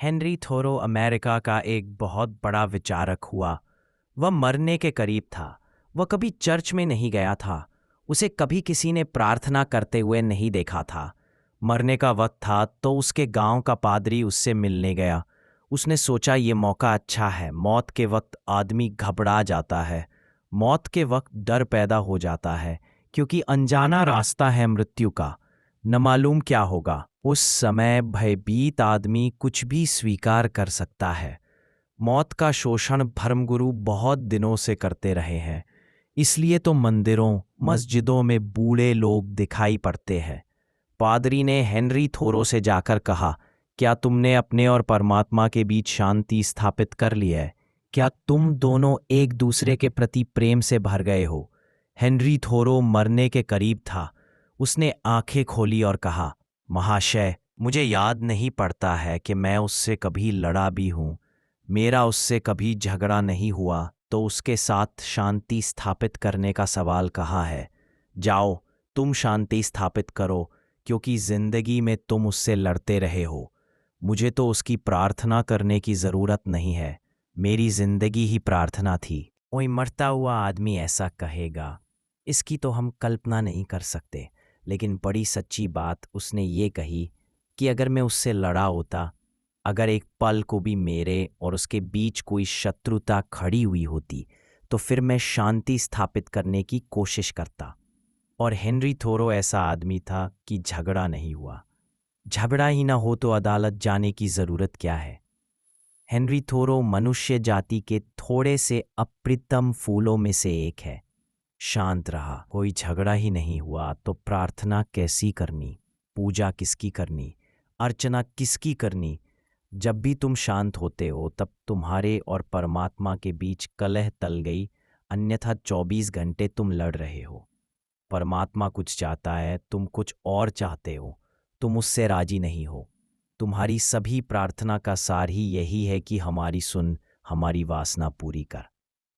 Henry थोरो America का एक बहुत बड़ा विचारक हुआ। वह मरने के करीब था। वह कभी चर्च में नहीं गया था। उसे कभी किसी ने प्रार्थना करते हुए नहीं देखा था। मरने का वक्त था तो उसके गांव का पादरी उससे मिलने गया। उसने सोचा ये मौका अच्छा है। मौत के वक्त आदमी घबरा जाता है। मौत के वक्त डर पैदा हो जाता है, क्योंकि अनजाना रास्ता है मृत्यु का। न मालूम क्या होगा। उस समय भयभीत आदमी कुछ भी स्वीकार कर सकता है। मौत का शोषण धर्मगुरु बहुत दिनों से करते रहे हैं। इसलिए तो मंदिरों मस्जिदों में बूढ़े लोग दिखाई पड़ते हैं। पादरी ने हेनरी थोरो से जाकर कहा, क्या तुमने अपने और परमात्मा के बीच शांति स्थापित कर ली है? क्या तुम दोनों एक दूसरे के प्रति प्रेम से भर गए हो? हेनरी थोरो मरने के करीब था। उसने आंखें खोली और कहा, महाशय, मुझे याद नहीं पड़ता है कि मैं उससे कभी लड़ा भी हूं। मेरा उससे कभी झगड़ा नहीं हुआ, तो उसके साथ शांति स्थापित करने का सवाल कहाँ है? जाओ, तुम शांति स्थापित करो, क्योंकि जिंदगी में तुम उससे लड़ते रहे हो। मुझे तो उसकी प्रार्थना करने की जरूरत नहीं है। मेरी जिंदगी ही प्रार्थना थी। कोई मरता हुआ आदमी ऐसा कहेगा, इसकी तो हम कल्पना नहीं कर सकते। लेकिन बड़ी सच्ची बात उसने ये कही कि अगर मैं उससे लड़ा होता, अगर एक पल को भी मेरे और उसके बीच कोई शत्रुता खड़ी हुई होती, तो फिर मैं शांति स्थापित करने की कोशिश करता। और हेनरी थोरो ऐसा आदमी था कि झगड़ा नहीं हुआ। झगड़ा ही ना हो तो अदालत जाने की जरूरत क्या है? हेनरी थोरो मनुष्य जाति के थोड़े से अप्रितम फूलों में से एक है। शांत रहा। कोई झगड़ा ही नहीं हुआ तो प्रार्थना कैसी करनी? पूजा किसकी करनी? अर्चना किसकी करनी? जब भी तुम शांत होते हो तब तुम्हारे और परमात्मा के बीच कलह टल गई, अन्यथा 24 घंटे तुम लड़ रहे हो। परमात्मा कुछ चाहता है, तुम कुछ और चाहते हो। तुम उससे राजी नहीं हो। तुम्हारी सभी प्रार्थना का सार ही यही है कि हमारी सुन, हमारी वासना पूरी कर।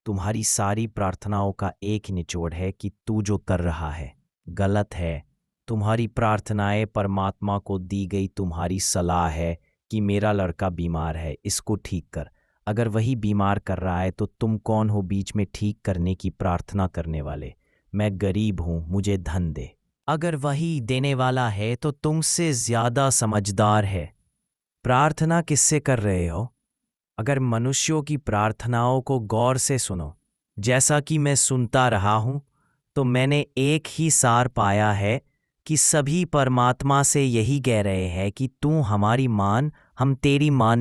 तुम्हारी सारी प्रार्थनाओं का एक ही निचोड़ है कि तू जो कर रहा है गलत है। तुम्हारी प्रार्थनाएं परमात्मा को दी गई तुम्हारी सलाह है कि मेरा लड़का बीमार है, इसको ठीक कर। अगर वही बीमार कर रहा है तो तुम कौन हो बीच में ठीक करने की प्रार्थना करने वाले? मैं गरीब हूं, मुझे धन दे। अगर वही देने वाला है तो तुमसे ज्यादा समझदार है। प्रार्थना किससे कर रहे हो? अगर मनुष्यों की प्रार्थनाओं को गौर से सुनो, जैसा कि मैं सुनता रहा हूं, तो मैंने एक ही सार पाया है कि सभी परमात्मा से यही कह रहे हैं कि तू हमारी मान, हम तेरी मान